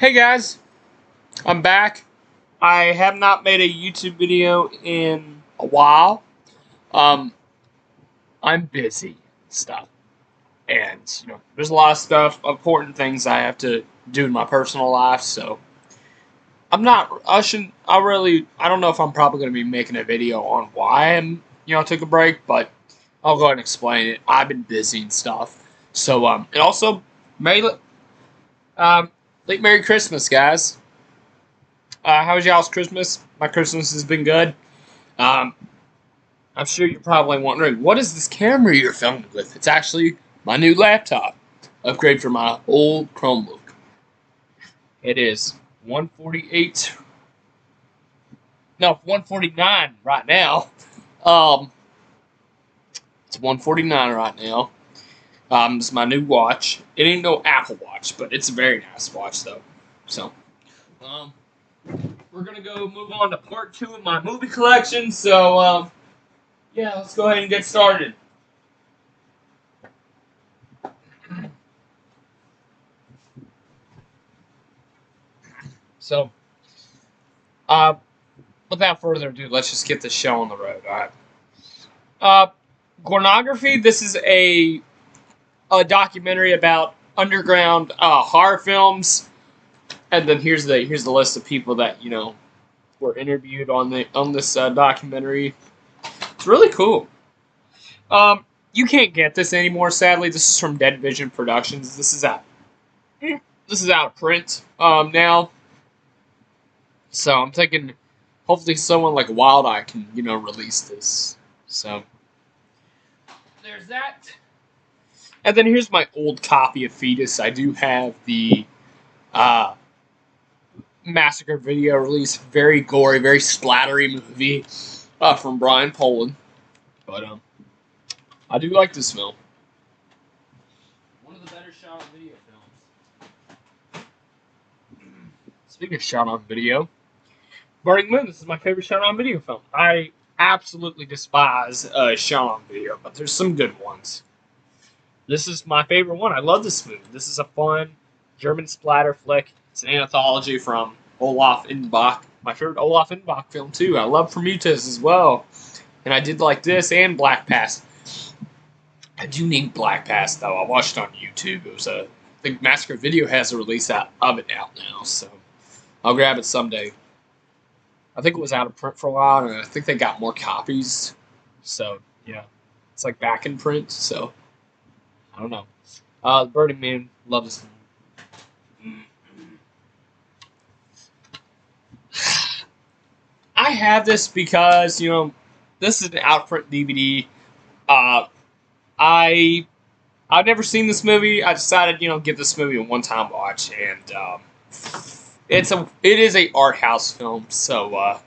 Hey guys, I'm back. I have not made a YouTube video in a while. Um, I'm busy and stuff, and there's a lot of stuff, important things I have to do in my personal life. So I'm not. I shouldn't. I really. I don't know if I'm probably going to be making a video on why I took a break, but I'll go ahead and explain it. I've been busy and stuff. So and also, Merry, um, late Merry Christmas, guys. How was y'all's Christmas? My Christmas has been good. Um, I'm sure you're probably wondering, what is this camera you're filming with? It's actually my new laptop. Upgrade from my old Chromebook. It is 148. No, 149 right now. Um, it's 149 right now. It's my new watch. It ain't no Apple Watch, but it's a very nice watch though. So, um, we're gonna go move on to part 2 of my movie collection. So, yeah, let's go ahead and get started. So, uh, without further ado, let's just get this show on the road. All right. Uh, Pornography. This is a documentary about underground horror films, and then here's the list of people that were interviewed on this documentary. It's really cool. You can't get this anymore. Sadly, this is from Dead Vision Productions. This is out of print now. So I'm thinking, hopefully, someone like Wild Eye can release this. So there's that. And then here's my old copy of Fetus. I do have the uh, Massacre video release. Very gory, very splattery movie from Brian Poland. But I do like this film. One of the better shot on video films. Speaking of shot on video, Burning Moon. This is my favorite shot on video film. I absolutely despise shot on video, but there's some good ones. This is my favorite one. I love this movie. This is a fun German splatter flick. It's an anthology from Olaf Inbach. My favorite Olaf Inbach film too. I love Prometheus as well, and I did like this and Black Pass. I do need Black Pass though. I watched it on YouTube. It was I think Massacre Video has a release of it out now, so I'll grab it someday. I think it was out of print for a while, and I think they got more copies. So yeah, it's like back in print. So I don't know. Burning Man, love this one. I have this because this is an out print DVD. I've never seen this movie. I decided give this movie a one time watch, and it is a art house film. So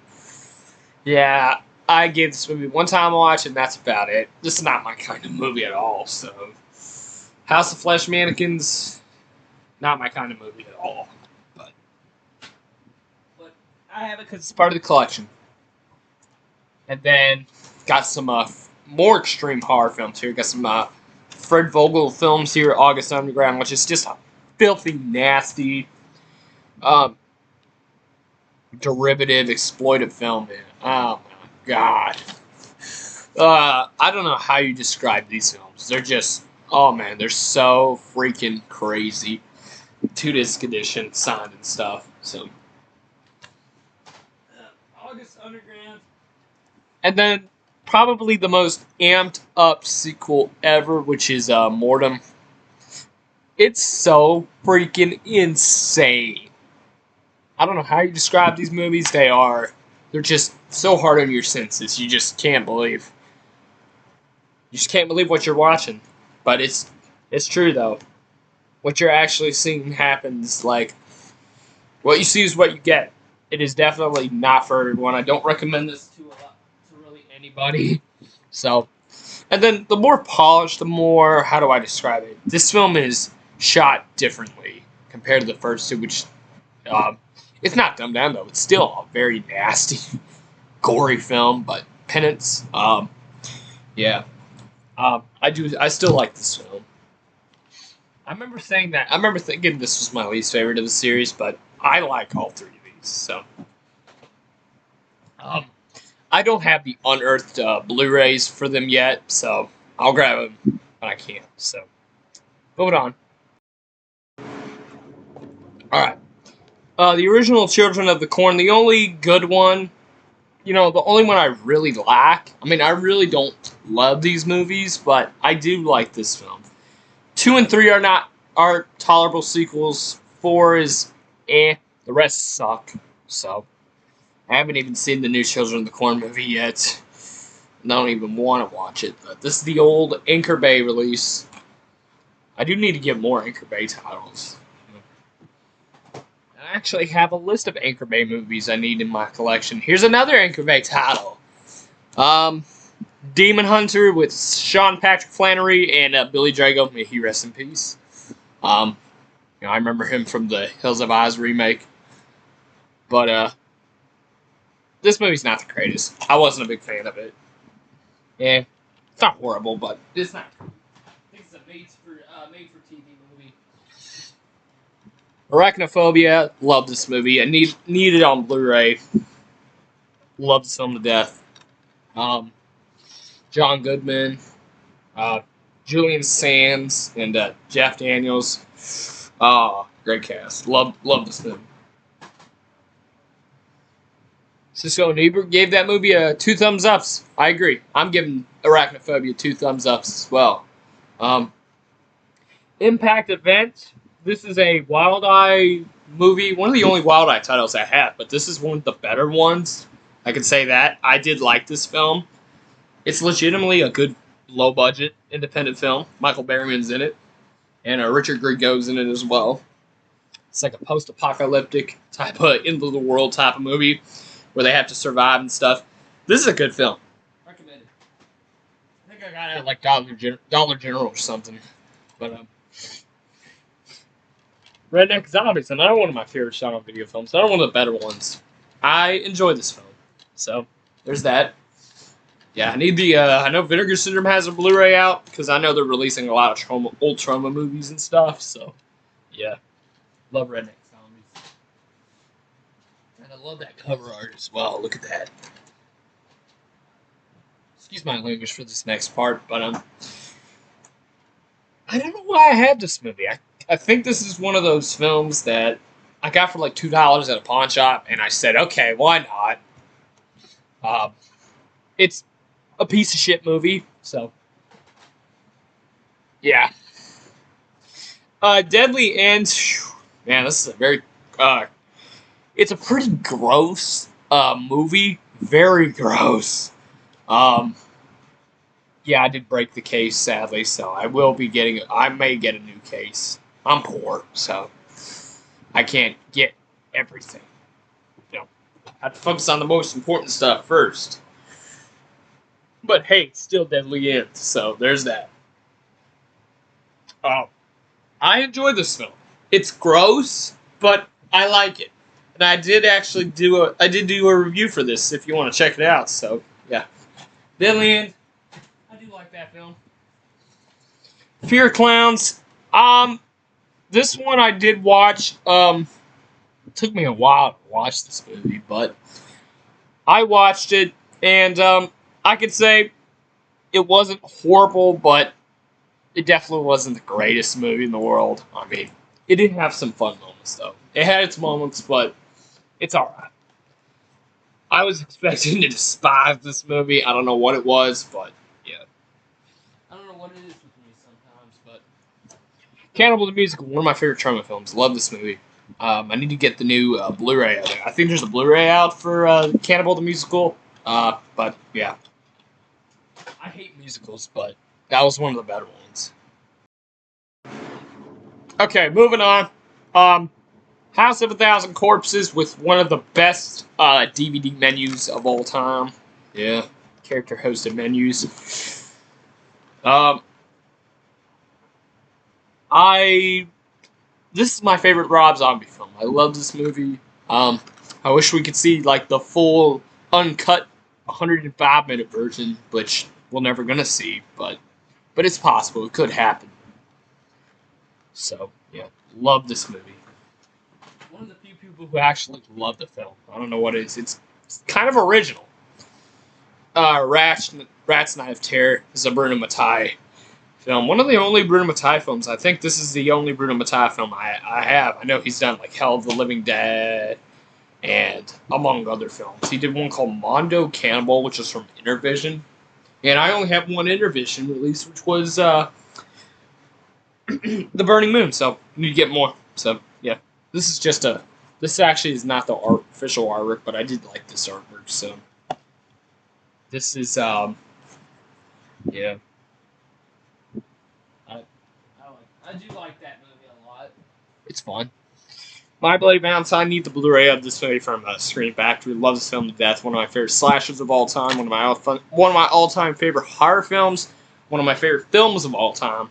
yeah, I gave this movie one time watch, and that's about it. This is not my kind of movie at all. So House of Flesh Mannequins, not my kind of movie at all. But I have it because it's part of the collection. And then got some more extreme horror films here. Got some Fred Vogel films here, August Underground, which is just a filthy, nasty, derivative, exploitive film, man. Oh my god. I don't know how you describe these films. They're just, oh man, they're so freaking crazy. 2-disc edition, signed and stuff. So, August Underground. And then probably the most amped up sequel ever, which is Mortem. It's so freaking insane. I don't know how you describe these movies. They're just so hard on your senses. You just can't believe. You just can't believe what you're watching. But it's true though. What you're actually seeing happens. Like, what you see is what you get. It is definitely not for everyone. I don't recommend this to really anybody. So, and then the more polished, the more, how do I describe it? This film is shot differently compared to the first two, which it's not dumbed down though. It's still a very nasty, gory film, but Penance, yeah. I still like this film. I remember saying that. I remember thinking this was my least favorite of the series, but I like all three of these. So, um, I don't have the unearthed Blu-rays for them yet, so I'll grab them when I can. So, moving on. All right. The original Children of the Corn, the only good one, the only one I really like. I mean, I really don't love these movies, but I do like this film. 2 and 3 are tolerable sequels. 4 is eh. The rest suck. So I haven't even seen the new Children of the Corn movie yet. I don't even want to watch it. But this is the old Anchor Bay release. I do need to get more Anchor Bay titles. I actually have a list of Anchor Bay movies I need in my collection. Here's another Anchor Bay title. Demon Hunter with Sean Patrick Flanery and Billy Drago. May he rest in peace. I remember him from the Hills of Eyes remake. But this movie's not the greatest. I wasn't a big fan of it. Yeah, it's not horrible, but it's not. I think it's a made-for-TV movie. Arachnophobia, love this movie. I need it on Blu-ray. Love this film to death. John Goodman, Julian Sands, and Jeff Daniels. Great cast. Love this movie. Siskel and Ebert gave that movie 2 thumbs ups. I agree. I'm giving Arachnophobia 2 thumbs ups as well. Impact Event. This is a Wild Eye movie. One of the only Wild Eye titles I have, but this is one of the better ones. I can say that. I did like this film. It's legitimately a good low-budget independent film. Michael Berryman's in it. And Richard Griego's in it as well. It's like a post-apocalyptic type of end-of-the-world type of movie where they have to survive and stuff. This is a good film. Recommended. I think I got it at like Dollar General or something. But Redneck Zombies, another one of my favorite shot-on video films. Another one of the better ones. I enjoy this film. So, there's that. Yeah, I need the, I know Vinegar Syndrome has a Blu-ray out, because I know they're releasing a lot of old Troma movies and stuff, so, yeah. Love Redneck Zombies. And I love that cover art as well, look at that. Excuse my language for this next part, but, I don't know why I have this movie. I think this is one of those films that I got for like $2 at a pawn shop, and I said, okay, why not? It's a piece of shit movie, so yeah. Deadly End, man, this is a very, it's a pretty gross movie, very gross. Yeah, I did break the case, sadly, so I may get a new case. I'm poor, so I can't get everything. I have to focus on the most important stuff first. But hey, still Deadly End, so there's that. I enjoy this film. It's gross, but I like it. And I did actually do a review for this if you want to check it out, so yeah. Deadly End. I do like that film. Fear of Clowns. This one I did watch. It took me a while to watch this movie, but I watched it, and I could say it wasn't horrible, but it definitely wasn't the greatest movie in the world. I mean, it did have some fun moments, though. It had its moments, but it's alright. I was expecting to despise this movie. I don't know what it was, but yeah. I don't know what it is with me sometimes, but Cannibal the Musical, one of my favorite Troma films. Love this movie. I need to get the new Blu-ray out. I think there's a Blu-ray out for Cannibal the Musical. But yeah. I hate musicals, but that was one of the better ones. Okay, moving on. House of a Thousand Corpses with one of the best DVD menus of all time. Yeah, character-hosted menus. This is my favorite Rob Zombie film. I love this movie. I wish we could see like the full, uncut, 105-minute version, which we're never gonna see, but it's possible. It could happen. So yeah, love this movie. one of the few people who actually love the film. I don't know what it is. It's kind of original. Rat's Night of Terror is a Bruno Mattei film. One of the only Bruno Mattei films. I think this is the only Bruno Mattei film I have. I know he's done like Hell of the Living Dead and among other films. He did one called Mondo Cannibal, which is from Intervision. And I only have one Intervision release, which was The Burning Moon. So I need to get more. So yeah, this is just a. This actually is not the official artwork, but I did like this artwork. So this is yeah. I do like that movie a lot. It's fun. My Bloody Valentine. Need the Blu-ray of this movie from Screen Factory. Love this film to death. One of my favorite slashers of all time. One of my all-time favorite horror films. One of my favorite films of all time.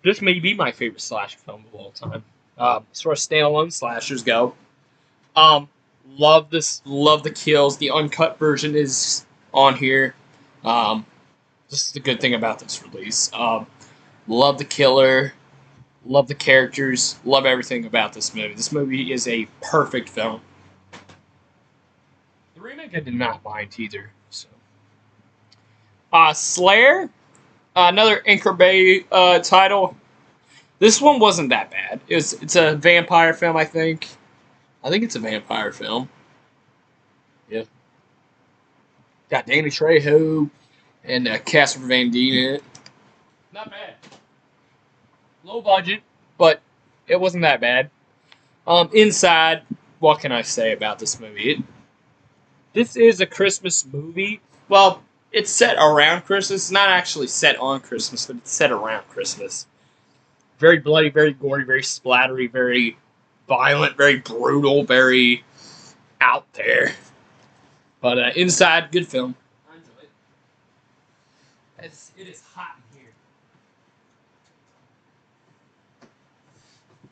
This may be my favorite slasher film of all time. As far as standalone slashers go, love this. Love the kills. The uncut version is on here. This is the good thing about this release. Love the killer. Love the characters. Love everything about this movie. This movie is a perfect film. The remake I did not mind either. So, Slayer, another Anchor Bay title. This one wasn't that bad. It's a vampire film, I think. I think it's a vampire film. Yeah. Got Danny Trejo and Casper Van Dien in it. Not bad. Low budget, but it wasn't that bad. Inside, what can I say about this movie? This is a Christmas movie. Well, it's set around Christmas. It's not actually set on Christmas, but it's set around Christmas. Very bloody, very gory, very splattery, very violent, very brutal, very out there. But inside, good film. I enjoy it. It is hot in here.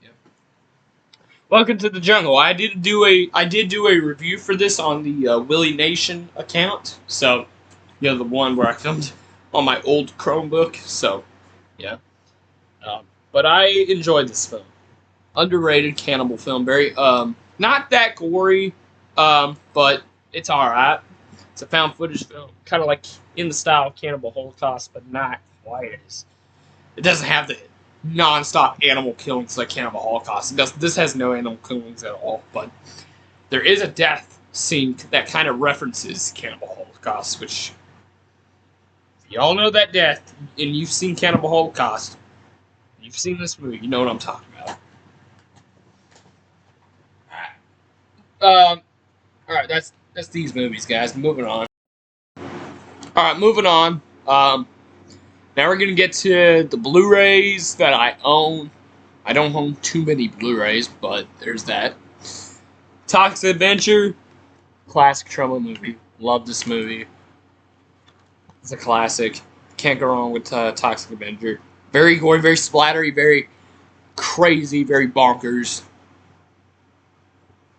Yep. Welcome to the jungle. I did do a review for this on the Willie Nation account. So, the one where I filmed on my old Chromebook. So, yeah. But I enjoyed this film. Underrated cannibal film. Very not that gory, but it's alright. It's a found footage film, kind of like in the style of Cannibal Holocaust, but not quite as. It doesn't have the non-stop animal killings like Cannibal Holocaust. This has no animal killings at all, but there is a death scene that kind of references Cannibal Holocaust, which if y'all know that death and you've seen Cannibal Holocaust, you've seen this movie, you know what I'm talking about. Alright, that's these movies, guys. Moving on. Alright, moving on. Now we're gonna get to the Blu-rays that I own. I don't own too many Blu-rays, but there's that. Toxic Adventure, classic Troma movie. Love this movie. It's a classic. Can't go wrong with Toxic Avenger. Very gory, very splattery, very crazy, very bonkers.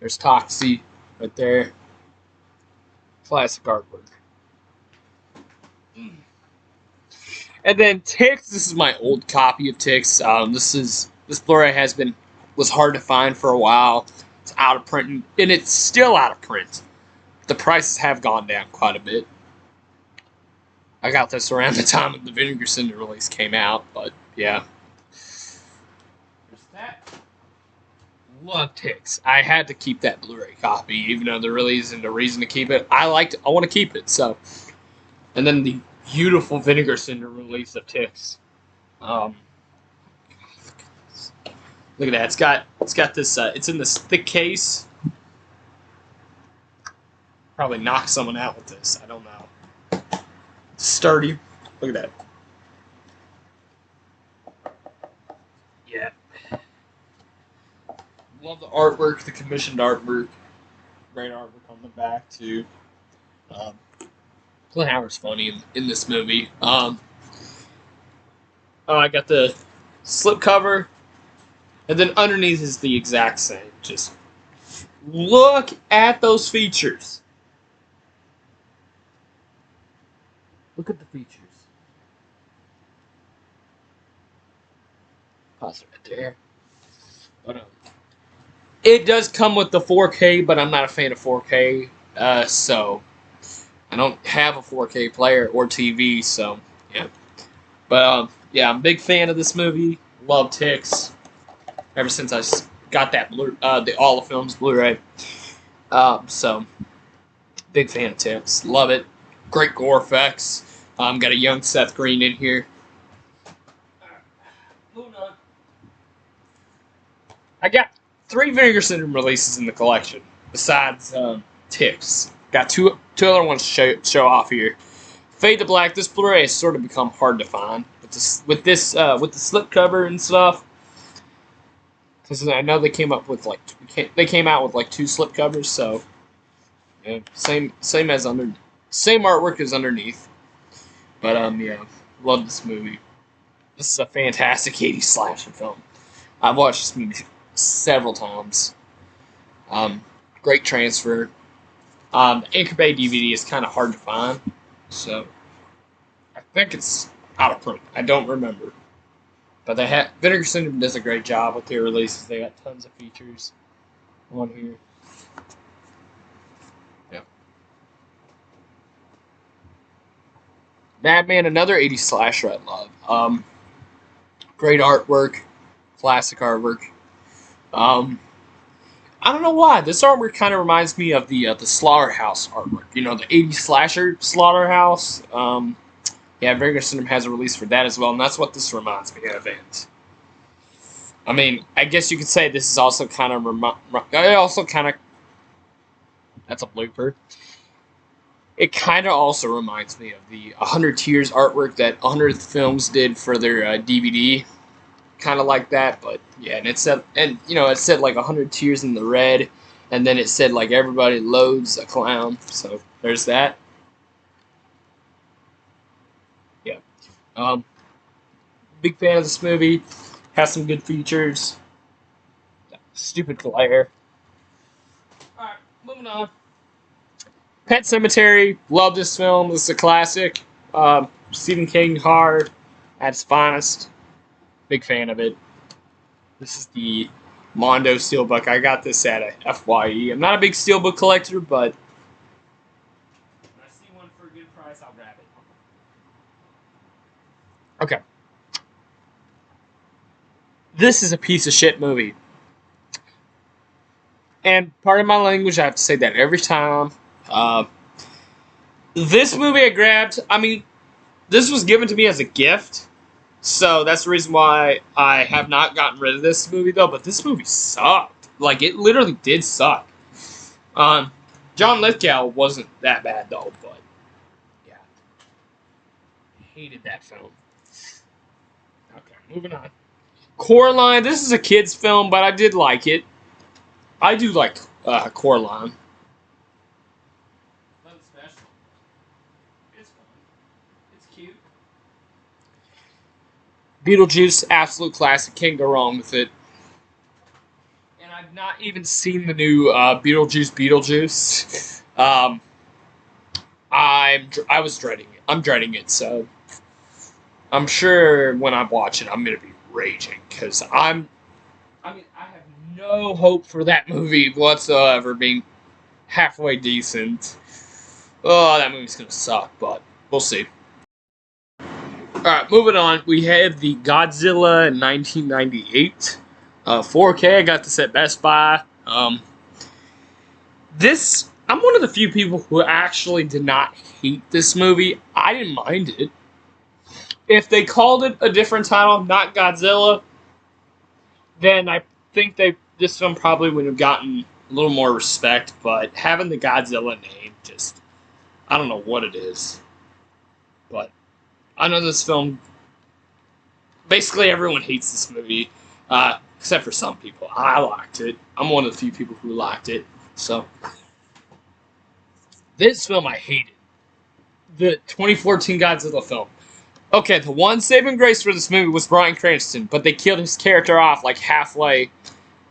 There's Toxie right there. Classic artwork. And then Tix. This is my old copy of Tix. This Blu-ray was hard to find for a while. It's out of print, and it's still out of print. The prices have gone down quite a bit. I got this around the time the Vinegar Syndrome release came out, but yeah. There's that. Love Tix. I had to keep that Blu-ray copy, even though there really isn't a reason to keep it. I want to keep it, so. And then the beautiful Vinegar Syndrome release of Tix. Look at that. It's got this. It's in this thick case. Probably knock someone out with this. I don't know. It's sturdy. Look at that. Yeah. Love the artwork, the commissioned artwork. Great artwork on the back too. Clint Howard's funny in this movie. I got the slipcover, and then underneath is the exact same. Just look at those features. Look at the features. Pause it right there. But it does come with the 4K, but I'm not a fan of 4K, so I don't have a 4K player or TV. So yeah, but yeah, I'm a big fan of this movie. Love Ticks ever since got that the all the films Blu-ray. So big fan of Ticks. Love it. Great gore effects. Got a young Seth Green in here. Moving on. I got 3 Vinegar Syndrome releases in the collection, besides Ticks. Got two other ones to show off here. Fade to Black. This Blu-ray has sort of become hard to find with the slip cover and stuff. Because I know they came out with like 2 slip covers, so yeah, same artwork as underneath. But yeah, love this movie. This is a fantastic 80s slasher film. I've watched this movie several times. Great transfer. The Anchor Bay DVD is kind of hard to find, so I think it's out of print. I don't remember, but Vinegar Syndrome does a great job with their releases. They got tons of features on here. Yeah. Madman, another 80s slasher I love. Great artwork, classic artwork. I don't know why. This artwork kind of reminds me of the Slaughterhouse artwork. You know, the 80s slasher Slaughterhouse. Yeah, Vinegar Syndrome has a release for that as well, and that's what this reminds me of. And I mean, I guess you could say this is also kind of that's a blooper. It kind of also reminds me of the 100 Tears artwork that 100th Films did for their DVD. Kind of like that, but yeah, and it said like 100 Tears in the red, and then it said like everybody loads a clown. So there's that. Yeah, um, big fan of this movie. Has some good features. Stupid glare. All right, moving on. Pet Cemetery. Love this film. This is a classic. Stephen King horror at its finest. Big fan of it. This is the Mondo Steelbook. I got this at a FYE. I'm not a big Steelbook collector, but when I see one for a good price, I'll grab it. Okay. This is a piece of shit movie. And part of my language, I have to say that every time. This movie I grabbed, I mean, this was given to me as a gift. So that's the reason why I have not gotten rid of this movie, though. But this movie sucked. Like, it literally did suck. John Lithgow wasn't that bad, though. But, yeah. Hated that film. Okay, moving on. Coraline. This is a kid's film, but I did like it. I do like Coraline. Nothing special. It's fun. It's cute. Beetlejuice, absolute classic. Can't go wrong with it. And I've not even seen the new Beetlejuice. I was dreading it. I'm dreading it. So I'm sure when I watch it, I'm gonna be raging because I have no hope for that movie whatsoever being halfway decent. Oh, that movie's gonna suck, but we'll see. Alright, moving on. We have the Godzilla in 1998. 4K, I got this at Best Buy. I'm one of the few people who actually did not hate this movie. I didn't mind it. If they called it a different title, not Godzilla, then I think this film probably would have gotten a little more respect, but having the Godzilla name just, I don't know what it is. But I know this film, basically everyone hates this movie, except for some people. I liked it. I'm one of the few people who liked it. So, this film I hated. The 2014 Godzilla film. Okay, the one saving grace for this movie was Bryan Cranston, but they killed his character off like halfway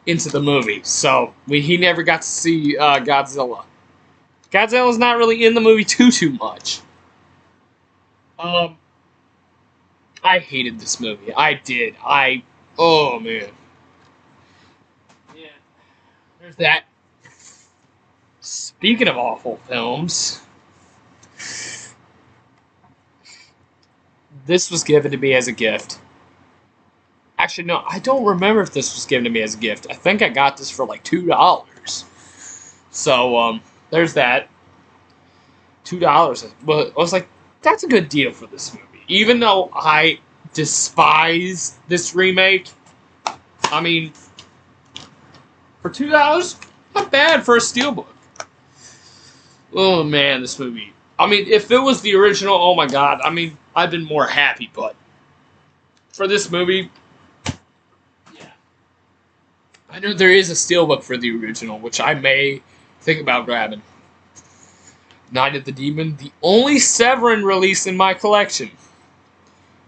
into the movie, so he never got to see Godzilla. Godzilla's not really in the movie too much. I hated this movie. I did. Oh man. There's that. Speaking of awful films, this was given to me as a gift. Actually, no, I don't remember if this was given to me as a gift. I think I got this for like $2. So, there's that. $2. But I was like, that's a good deal for this movie. Even though I despise this remake, I mean, for $2, not bad for a steelbook. Oh man, this movie. I mean, if it was the original, oh my god, I mean, I'd been more happy, but for this movie, yeah. I know there is a steelbook for the original, which I may think about grabbing. Night of the Demon, the only Severin release in my collection.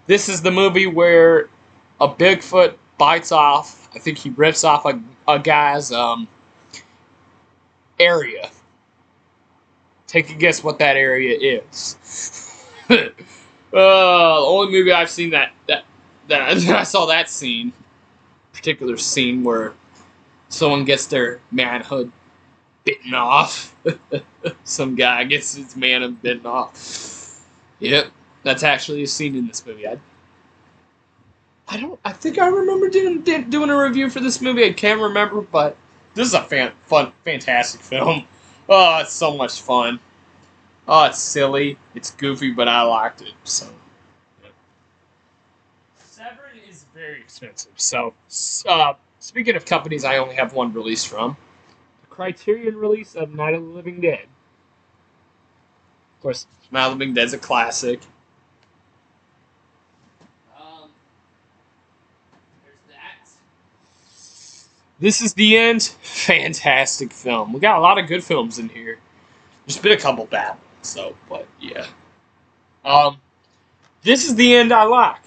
This is the movie where a Bigfoot bites off, I think he rips off a guy's area. Take a guess what that area is. The only movie I've seen that I saw that particular scene where someone gets their manhood bitten off. Some guy gets his manhood bitten off. Yep, that's actually a scene in this movie. I think I remember doing a review for this movie. I can't remember, but this is a fantastic film. Oh, it's so much fun. Oh, it's silly, it's goofy, but I liked it. So, yeah. Severin is very expensive. So, speaking of companies, I only have one release from. The Criterion release of Night of the Living Dead. Of course, Night of the Living Dead's a classic. This Is the End. Fantastic film. We got a lot of good films in here. There's been a couple bad ones, so, but yeah. This Is the End I like.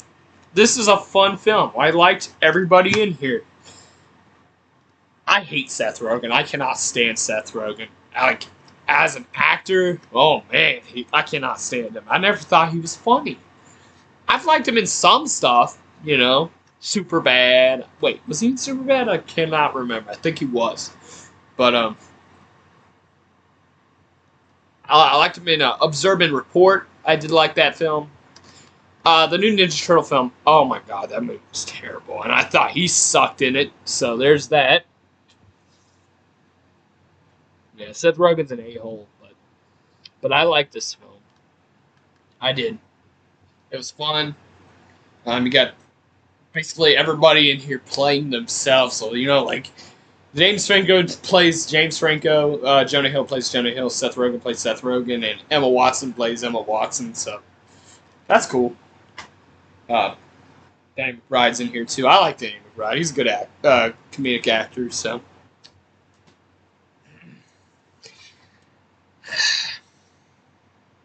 This is a fun film. I liked everybody in here. I hate Seth Rogen. I cannot stand Seth Rogen. Like, as an actor, oh man, I cannot stand him. I never thought he was funny. I've liked him in some stuff, you know. Superbad. Wait, was he in Superbad? I cannot remember. I think he was. But, I liked him in Observe and Report. I did like that film. The new Ninja Turtle film. Oh my god, that movie was terrible. And I thought he sucked in it. So there's that. Yeah, Seth Rogen's an a-hole. But I liked this film. I did. It was fun. You got basically everybody in here playing themselves. So, you know, like, James Franco plays James Franco, Jonah Hill plays Jonah Hill, Seth Rogen plays Seth Rogen, and Emma Watson plays Emma Watson, so that's cool. Danny McBride's in here, too. I like Danny McBride. He's a good comedic actor, so.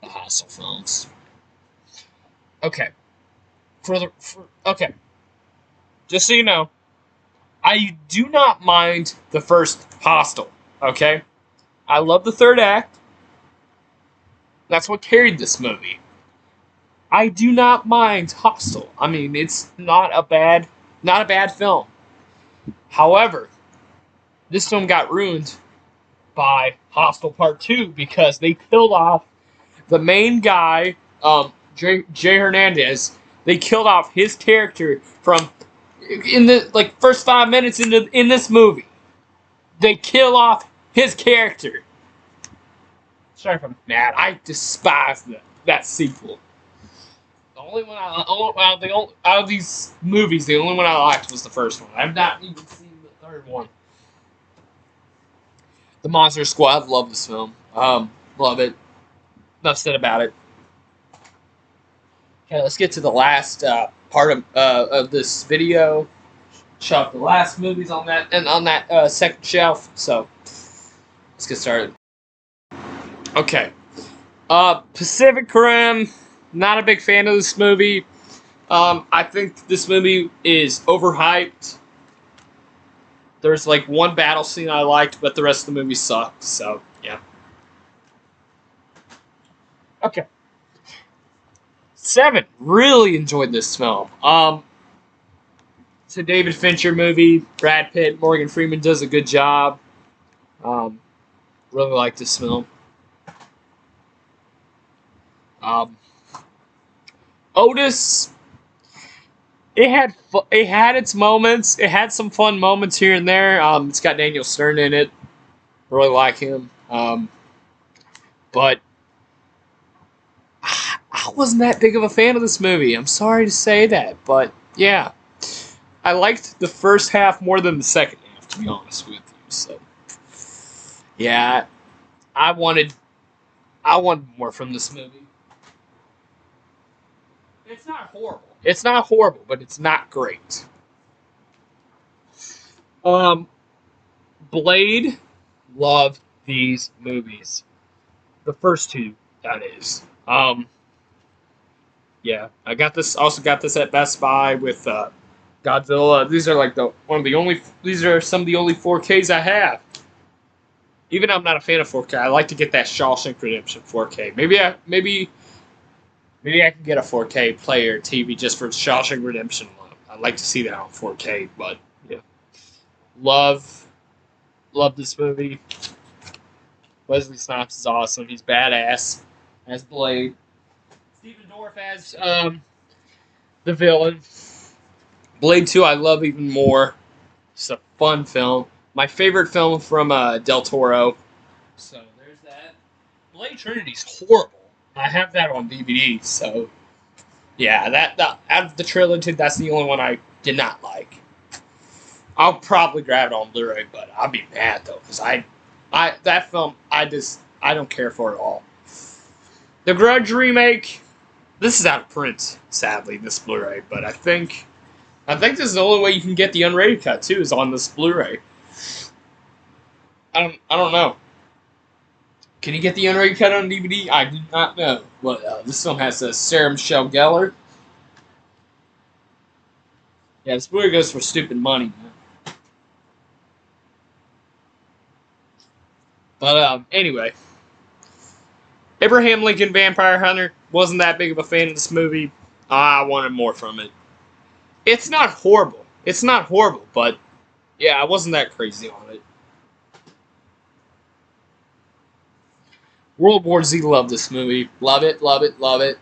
The Hostel films. Okay. Okay. Just so you know, I do not mind the first Hostel, okay? I love the third act. That's what carried this movie. I do not mind Hostel. I mean, it's not a bad film. However, this film got ruined by Hostel Part 2 because they killed off the main guy, Jay Hernandez. They killed off his character from in the first 5 minutes in this movie. They kill off his character. Sorry if I'm mad. I despise that sequel. The only one out of these movies, the only one I liked was the first one. I've not even seen the third one. The Monster Squad, love this film. Love it. Enough said about it. Okay, let's get to the last part of this video. Shove the last movies on that second shelf. So let's get started. Okay, Pacific Rim. Not a big fan of this movie. I think this movie is overhyped. There's like one battle scene I liked, but the rest of the movie sucked. So yeah. Okay. 7. Really enjoyed this film. It's a David Fincher movie. Brad Pitt, Morgan Freeman does a good job. Um, really like this film. Um, Otis, it had its moments. It had some fun moments here and there. It's got Daniel Stern in it. Really like him. But I wasn't that big of a fan of this movie. I'm sorry to say that, but yeah, I liked the first half more than the second half, to be honest with you. So yeah, I wanted I wanted more from this movie. It's not horrible. It's not horrible, but it's not great. Um, Blade, love these movies. The first two, that is. Yeah, I got this. Also got this at Best Buy with Godzilla. These are like the one of the only. These are some of the only 4Ks I have. Even though I'm not a fan of 4K, I like to get that Shawshank Redemption 4K. Maybe I can get a 4K player TV just for Shawshank Redemption alone. I'd like to see that on 4K, but yeah, love love this movie. Wesley Snipes is awesome. He's badass as Blade. Stephen Dorff as the villain. Blade 2 I love even more. It's a fun film. My favorite film from Del Toro. So there's that. Blade Trinity's horrible. I have that on DVD, so yeah, that out of the trilogy, that's the only one I did not like. I'll probably grab it on Blu-ray, but I'll be mad though, because I that film I don't care for at all. The Grudge remake. This is out of print, sadly, this Blu-ray, but I think this is the only way you can get the unrated cut too, is on this Blu-ray. I don't know. Can you get the unrated cut on DVD? I do not know. But this film has Sarah Michelle Gellar. Yeah, this Blu-ray goes for stupid money, man. But anyway, Abraham Lincoln Vampire Hunter wasn't that big of a fan of this movie. I wanted more from it. It's not horrible. It's not horrible, but yeah, I wasn't that crazy on it. World War Z, love this movie. Love it, love it, love it.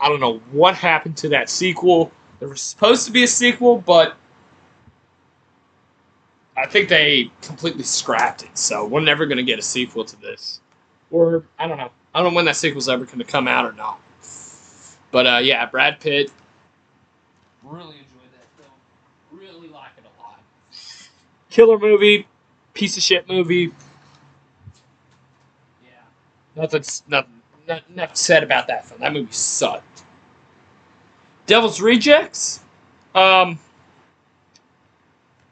I don't know what happened to that sequel. There was supposed to be a sequel, but I think they completely scrapped it. So we're never going to get a sequel to this. Or, I don't know. I don't know when that sequel's ever going to come out or not. But yeah, Brad Pitt. Really enjoyed that film. Really like it a lot. Killer movie. Piece of shit movie. Yeah. Nothing said about that film. That movie sucked. Devil's Rejects. Um,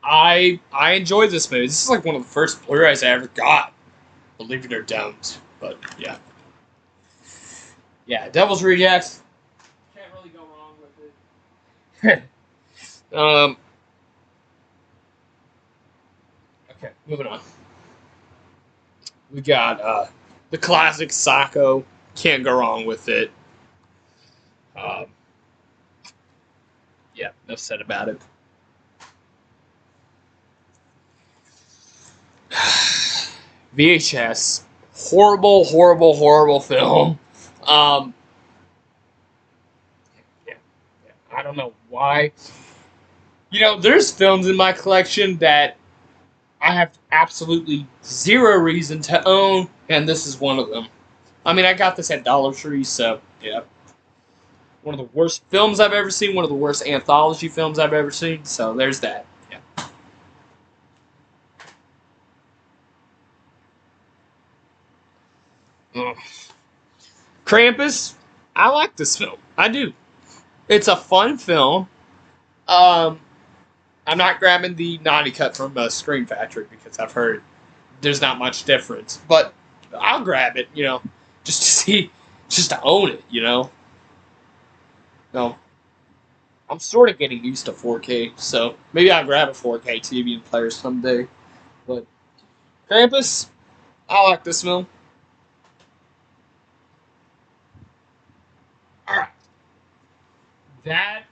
I enjoyed this movie. This is like one of the first Blu-rays I ever got. Believe it or don't. But yeah. Yeah, Devil's Rejects. Can't really go wrong with it. um okay, moving on. We got the classic Sacco. Can't go wrong with it. Um, yeah, enough said about it. VHS. Horrible, horrible, horrible film. Um, yeah, yeah, I don't know why. There's films in my collection that I have absolutely zero reason to own, and this is one of them. I mean, I got this at Dollar Tree, so yeah. One of the worst films I've ever seen, one of the worst anthology films I've ever seen, so there's that. Yeah. Ugh. Krampus, I like this film. I do. It's a fun film. Um, I'm not grabbing the naughty cut from Scream Factory because I've heard there's not much difference, but I'll grab it, just to see, just to own it. No, I'm sort of getting used to 4K, so maybe I'll grab a 4K TV and player someday. But Krampus, I like this film. All right, that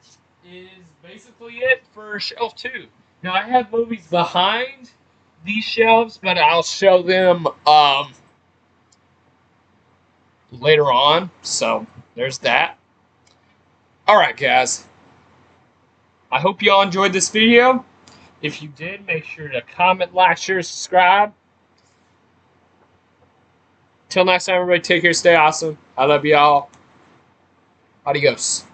is basically it for Shelf 2. Now, I have movies behind these shelves, but I'll show them later on. So there's that. All right, guys. I hope you all enjoyed this video. If you did, make sure to comment, like, share, subscribe. Till next time, everybody, take care, stay awesome. I love y'all. Adios.